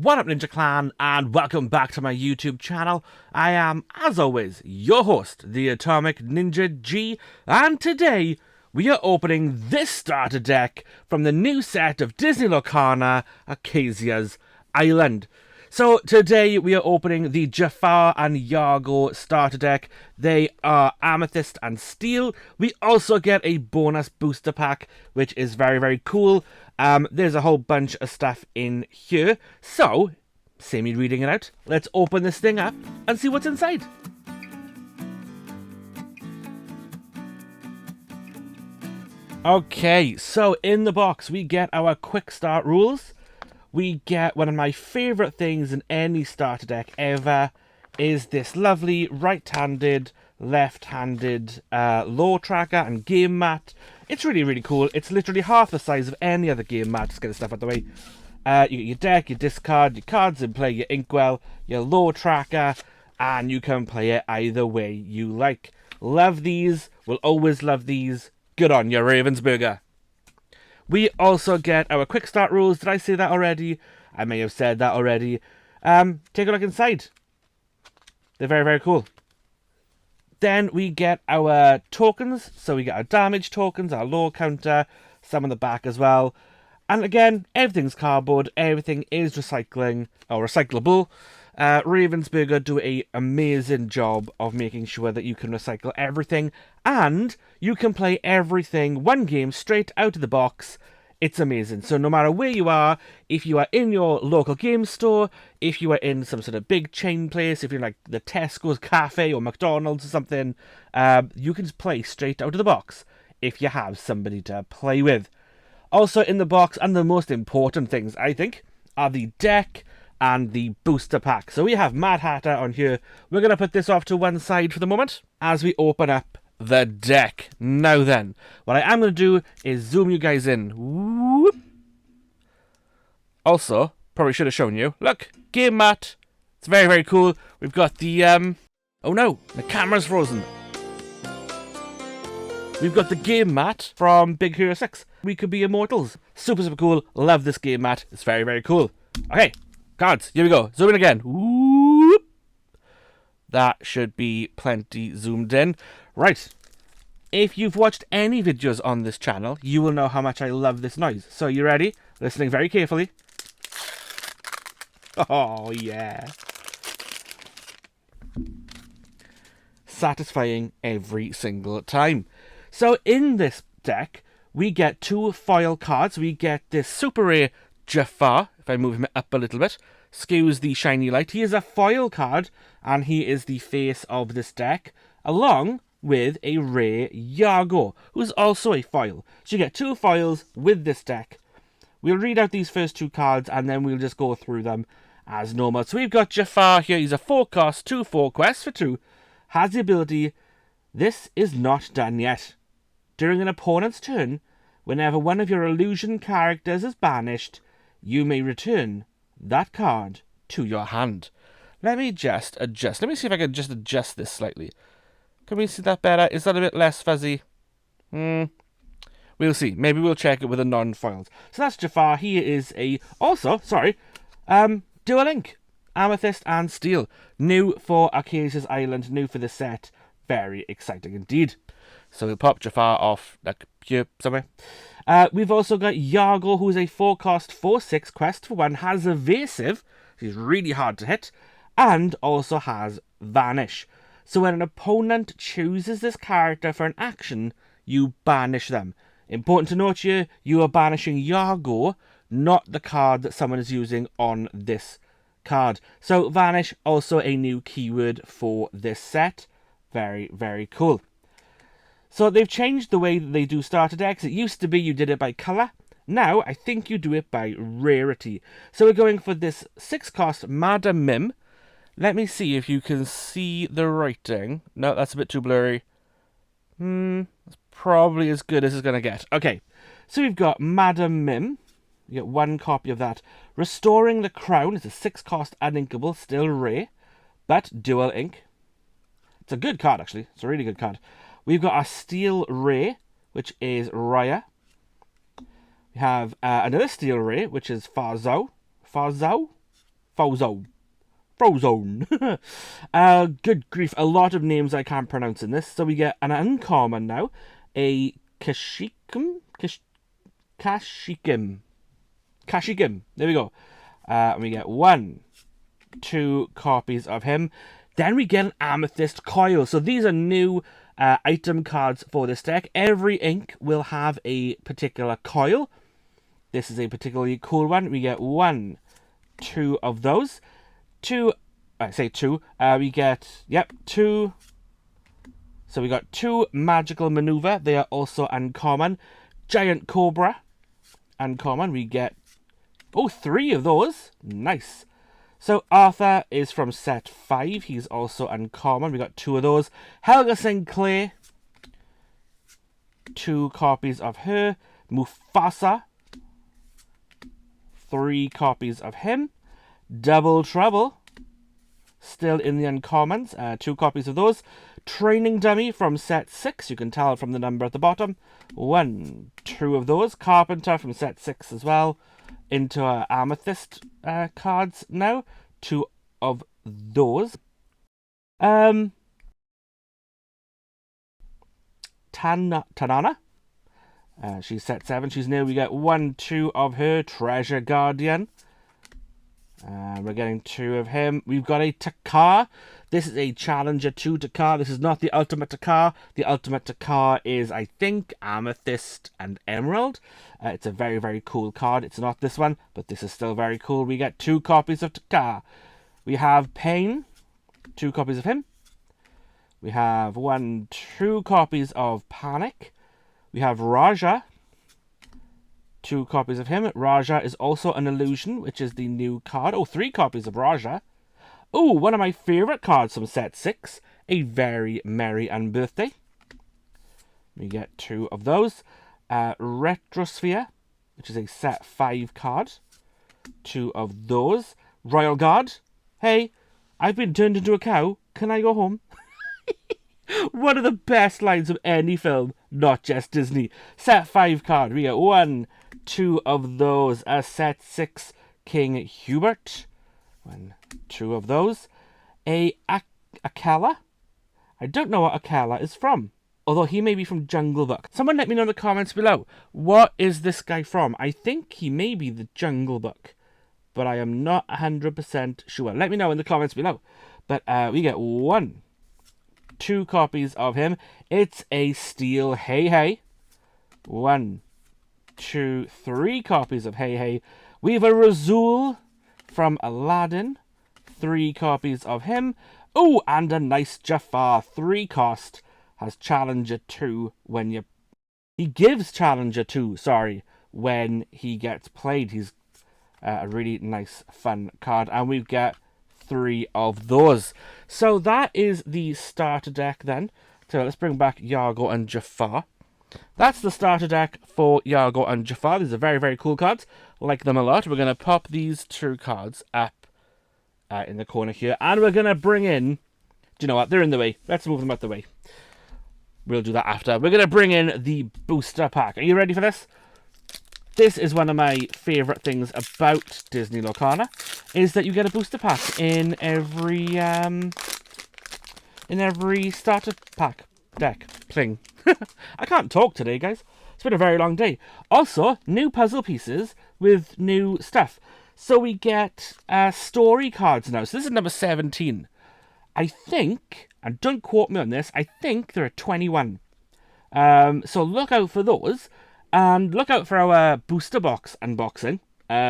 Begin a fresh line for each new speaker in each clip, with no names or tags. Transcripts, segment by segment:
What up, Ninja Clan, and welcome back to my YouTube channel. I am, as always, your host, the Atomic Ninja G, and today we are opening this starter deck from the new set of Disney Lorcana Archazia's Island. So today we are opening the Jafar and Iago starter deck. They are Amethyst and Steel. We also get a bonus booster pack, which is very, very cool. There's a whole bunch of stuff in here. So, see me reading it out. Let's open this thing up and see what's inside. Okay, so in the box we get our quick start rules. We get one of my favourite things in any starter deck ever is this lovely right-handed, left-handed lore tracker and game mat. It's really, really cool. It's literally half the size of any other game mat. Just get the stuff out the way. You get your deck, your discard, your cards in play, your inkwell, your lore tracker, and you can play it either way you like. Love these. Will always love these. Good on you, Ravensburger. We also get our quick start rules. Did I say that already? I may have said that already. Take a look inside. They're very, very cool. Then we get our tokens. So we get our damage tokens, our lore counter, some on the back as well. And again, everything's cardboard. Everything is recycling or recyclable. Ravensburger do an amazing job of making sure that you can recycle everything. And you can play everything one game straight out of the box. It's amazing. So no matter where you are, if you are in your local game store, if you are in some sort of big chain place, if you're like the Tesco's cafe or McDonald's or something, you can just play straight out of the box if you have somebody to play with. Also in the box, and the most important things, I think, are the deck and the booster pack. So we have Mad Hatter on here. We're going to put this off to one side for the moment as we open up the deck. Now then, what I am going to do is zoom you guys in. Whoop. Also, probably should have shown you. Look, game mat. It's very, very cool. We've got the, oh no, the camera's frozen. We've got the game mat from Big Hero 6. We could be immortals. Super, super cool. Love this game mat. It's very, very cool. Okay, cards. Here we go. Zoom in again. Whoop. That should be plenty zoomed in. Right. If you've watched any videos on this channel, you will know how much I love this noise. So, you ready? Listening very carefully. Oh, yeah. Satisfying every single time. So, in this deck, we get two foil cards. We get this super rare Jafar, if I move him up a little bit. Skews the shiny light. He is a foil card, and he is the face of this deck, along with a rare Iago, who's also a foil. So you get two foils with this deck. We'll read out these first two cards, and then we'll just go through them as normal. So we've got Jafar here. He's a 4-cost, 2/4 quest for 2. Has the ability, this is not done yet. During an opponent's turn, whenever one of your illusion characters is banished, you may return that card to your hand. Let me just adjust. Let me see if I can just adjust this slightly. Can we see that better? Is that a bit less fuzzy? We'll see. Maybe we'll check it with the non-foils. So that's Jafar. He is a... Also, sorry. Dual Ink. Amethyst and Steel. New for Arcazia's Island. New for the set. Very exciting indeed. So we'll pop Jafar off like here somewhere. We've also got Iago, who's a 4-cost, 4/6 quest for 1. Has Evasive. He's really hard to hit. And also has Vanish. So when an opponent chooses this character for an action, you banish them. Important to note here, you are banishing Iago, not the card that someone is using on this card. So Vanish, also a new keyword for this set. Very, very cool. So they've changed the way that they do starter decks. It used to be you did it by colour. Now, I think you do it by rarity. So we're going for this 6-cost Madam Mim. Let me see if you can see the writing. No, that's a bit too blurry. That's probably as good as it's going to get. Okay, so we've got Madam Mim. You get 1 copy of that. Restoring the Crown is a 6-cost uninkable, still rare, but dual ink. It's a good card, actually. It's a really good card. We've got our Steel Ray, which is Raya. We have another Steel Ray, which is Farzau. Farzau? Frozone. Good grief, a lot of names I can't pronounce in this. So we get an uncommon now, a Kashikim. There we go. And we get 1, 2 copies of him. Then we get an Amethyst Coil. So these are new item cards for this deck. Every ink will have a particular coil. This is a particularly cool one. We get 1, 2 of those. I say 2. We get, 2. So we got 2 Magical Maneuver. They are also uncommon. Giant Cobra, uncommon. We get, 3 of those. Nice. So Arthur is from set 5. He's also uncommon. We got 2 of those. Helga Sinclair, 2 copies of her. Mufasa, 3 copies of him. Double Trouble, still in the uncommons. 2 copies of those. Training Dummy from set 6. You can tell from the number at the bottom. 1, 2 of those. Carpenter from set 6 as well. Into Amethyst cards now. 2 of those. Tanana. She's set 7. She's new. We get 1, 2 of her. Treasure Guardian. We're getting 2 of him. We've got a Takar. This is a Challenger 2 Takar. This is not the Ultimate Takar. The Ultimate Takar is, I think, Amethyst and Emerald. It's a very, very cool card. It's not this one, but this is still very cool. We get 2 copies of Takar. We have Pain. 2 copies of him. We have 1, 2 copies of Panic. We have Raja. 2 copies of him. Raja is also an illusion, which is the new card. 3 copies of Raja. One of my favourite cards from set 6. A Very Merry and Birthday. We get 2 of those. Retrosphere, which is a set 5 card. 2 of those. Royal Guard. Hey, I've been turned into a cow. Can I go home? One of the best lines of any film, not just Disney. Set 5 card. We get 1, 2 of those. A set 6 King Hubert. 1, 2 of those. A Akala. I don't know what Akala is from, although he may be from Jungle Book. Someone let me know in the comments below. What is this guy from? I think he may be the Jungle Book, but I am not 100% sure. Let me know in the comments below. But we get 1, 2 copies of him. It's a Steel Hey Hey. 1, 2, 3 copies of Hey Hey. We have a Razul from Aladdin. 3 copies of him. And a nice Jafar. 3 cost. Has Challenger 2 when you... He gives Challenger 2, when he gets played. He's a really nice, fun card. And we get 3 of those. So that is the starter deck then. So let's bring back Iago and Jafar. That's the starter deck for Iago and Jafar. These are very, very cool cards. Like them a lot. We're going to pop these 2 cards up in the corner here. And we're going to bring in... Do you know what? They're in the way. Let's move them out the way. We'll do that after. We're going to bring in the booster pack. Are you ready for this? This is one of my favourite things about Disney Lorcana, is that you get a booster pack in every starter pack deck thing. I can't talk today, guys. It's been a very long day. Also, new puzzle pieces with new stuff. So we get story cards now. So this is number 17. I think, and don't quote me on this, I think there are 21. So look out for those. And look out for our booster box unboxing,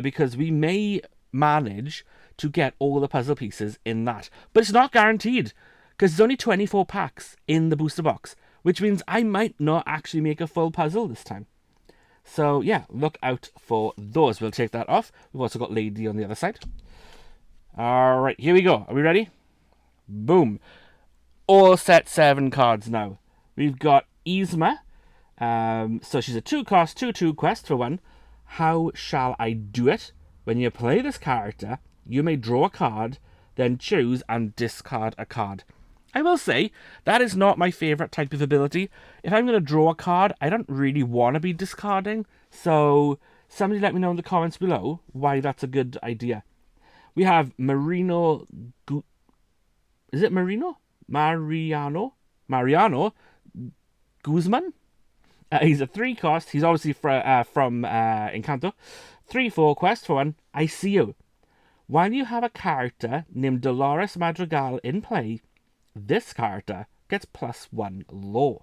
because we may manage to get all the puzzle pieces in that. But it's not guaranteed, because there's only 24 packs in the booster box, which means I might not actually make a full puzzle this time. So yeah, look out for those. We'll take that off. We've also got Lady on the other side. Alright, here we go. Are we ready? Boom. All set 7 cards now. We've got Yzma. So she's a 2-cost, 2/2 quest for 1. How shall I do it? When you play this character, you may draw a card, then choose and discard a card. I will say, that is not my favourite type of ability. If I'm going to draw a card, I don't really want to be discarding. So, somebody let me know in the comments below why that's a good idea. We have Marino... Is it Marino? Mariano Guzman. He's a 3 cost. He's obviously from Encanto. 3/4 quest for 1. I see you. While you have a character named Dolores Madrigal in play, this character gets +1 lore.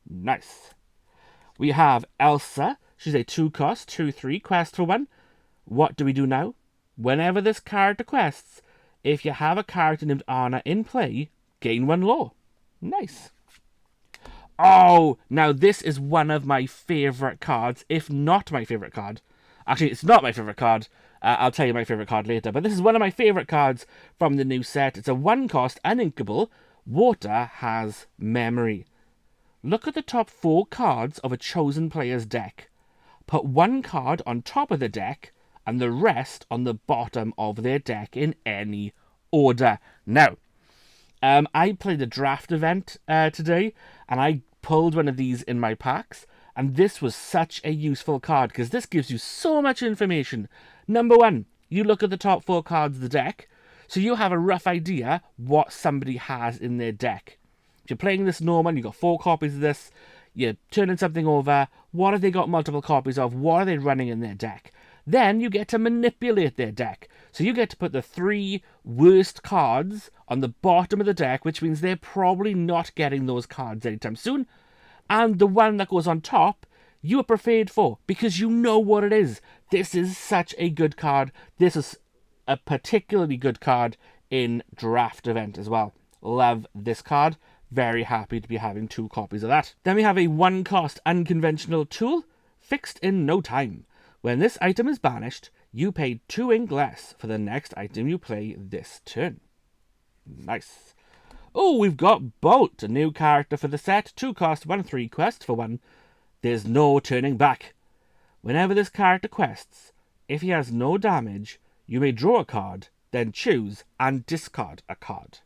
Nice. We have Elsa. She's a 2 cost, 2/3 quest for 1. What do we do now? Whenever this character quests, if you have a character named Anna in play, gain 1 lore. Nice. Oh, now this is one of my favourite cards, if not my favourite card. Actually, it's not my favourite card. I'll tell you my favourite card later. But this is one of my favourite cards from the new set. It's a 1 cost, uninkable. Water has memory. Look at the top 4 cards of a chosen player's deck. Put 1 card on top of the deck and the rest on the bottom of their deck in any order. Now, I played a draft event today, and I pulled one of these in my packs, and this was such a useful card, because this gives you so much information. Number 1, you look at the top 4 cards of the deck, so you have a rough idea what somebody has in their deck. If you're playing this normal, you've got 4 copies of this, you're turning something over, what have they got multiple copies of, what are they running in their deck? Then you get to manipulate their deck. So you get to put the 3 worst cards on the bottom of the deck, which means they're probably not getting those cards anytime soon. And the one that goes on top, you are prepared for, because you know what it is. This is such a good card. This is a particularly good card in draft event as well. Love this card. Very happy to be having 2 copies of that. Then we have a 1 cost unconventional tool, fixed in no time. When this item is banished, you pay 2 ink less for the next item you play this turn. Nice. Oh, we've got Bolt, a new character for the set. 2 cost, 1/3 quest for 1. There's no turning back. Whenever this character quests, if he has no damage, you may draw a card, then choose and discard a card.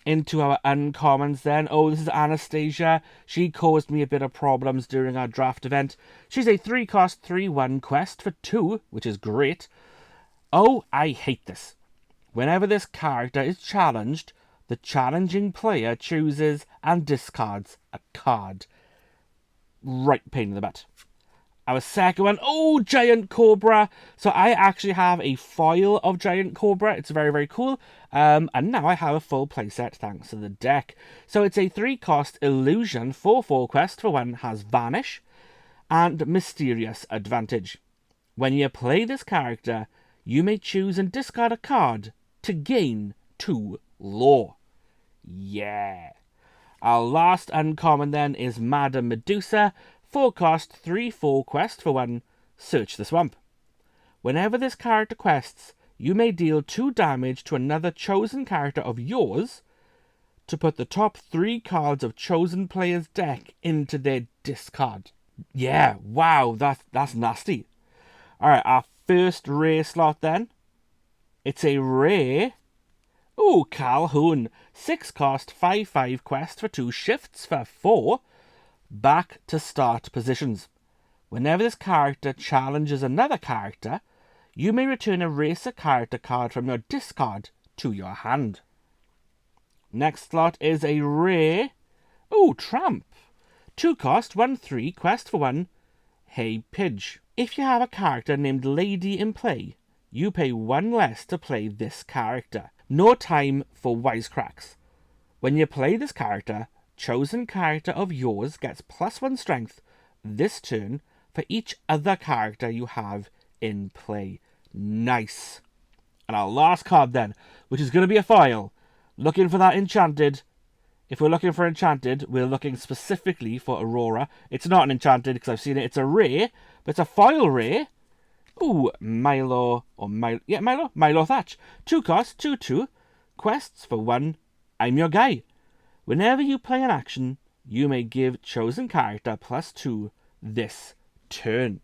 Into our uncommons then. Oh, this is Anastasia. She caused me a bit of problems during our draft event. She's a 3 cost, 3/1 quest for 2, which is great. Oh, I hate this. Whenever this character is challenged, the challenging player chooses and discards a card. Right pain in the butt. Our second one, oh, Giant Cobra. So I actually have a foil of Giant Cobra. It's very, very cool. And now I have a full playset thanks to the deck. So it's a 3 cost illusion, 4/4 quest for 1, has Vanish and Mysterious Advantage. When you play this character, you may choose and discard a card to gain 2 lore. Yeah. Our last uncommon then is Madame Medusa. 4 cost, 3/4 quest for 1, Search the Swamp. Whenever this character quests, you may deal 2 damage to another chosen character of yours to put the top 3 cards of chosen player's deck into their discard. Yeah, wow, that's nasty. Alright, our first rare slot then. It's a rare. Ooh, Calhoun. 6 cost, 5/5 quest for 2, shifts for 4. Back to start positions. Whenever this character challenges another character, you may return a racer character card from your discard to your hand. Next slot is a rare. Ooh, Tramp. 2 cost, 1/3 quest for 1, Hey Pidge. If you have a character named Lady in play, you pay 1 less to play this character. No time for wisecracks. When you play this character, chosen character of yours gets +1 strength this turn for each other character you have in play. Nice. And our last card then, which is going to be a foil. Looking for that enchanted. If we're looking for enchanted, we're looking specifically for Aurora. It's not an enchanted because I've seen it. It's a rare, but it's a foil rare. Ooh, Milo Thatch. 2 cost, 2/2 quests for 1, I'm your guy. Whenever you play an action, you may give chosen character +2 this turn.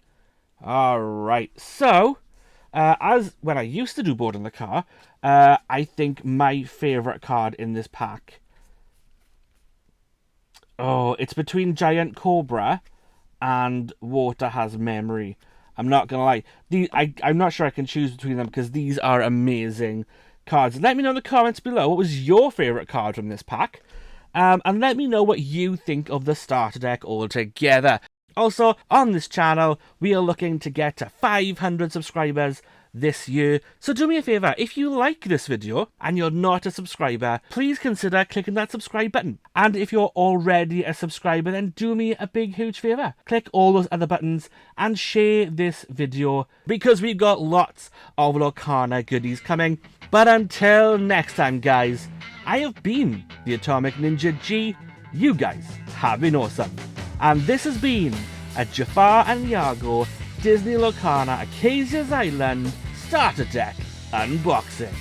Alright, so, as when I used to do board in the car, I think my favourite card in this pack, it's between Giant Cobra and Water Has Memory. I'm not gonna lie. I'm not sure I can choose between them because these are amazing cards. Let me know in the comments below what was your favourite card from this pack. And let me know what you think of the starter deck altogether. Also, on this channel, we are looking to get to 500 subscribers this year. So do me a favour, if you like this video and you're not a subscriber, please consider clicking that subscribe button. And if you're already a subscriber, then do me a big huge favour. Click all those other buttons and share this video because we've got lots of Lorcana goodies coming. But until next time, guys, I have been the Atomic Ninja G. You guys have been awesome. And this has been a Jafar and Iago Disney Lorcana Arcazia's Island Starter Deck unboxing.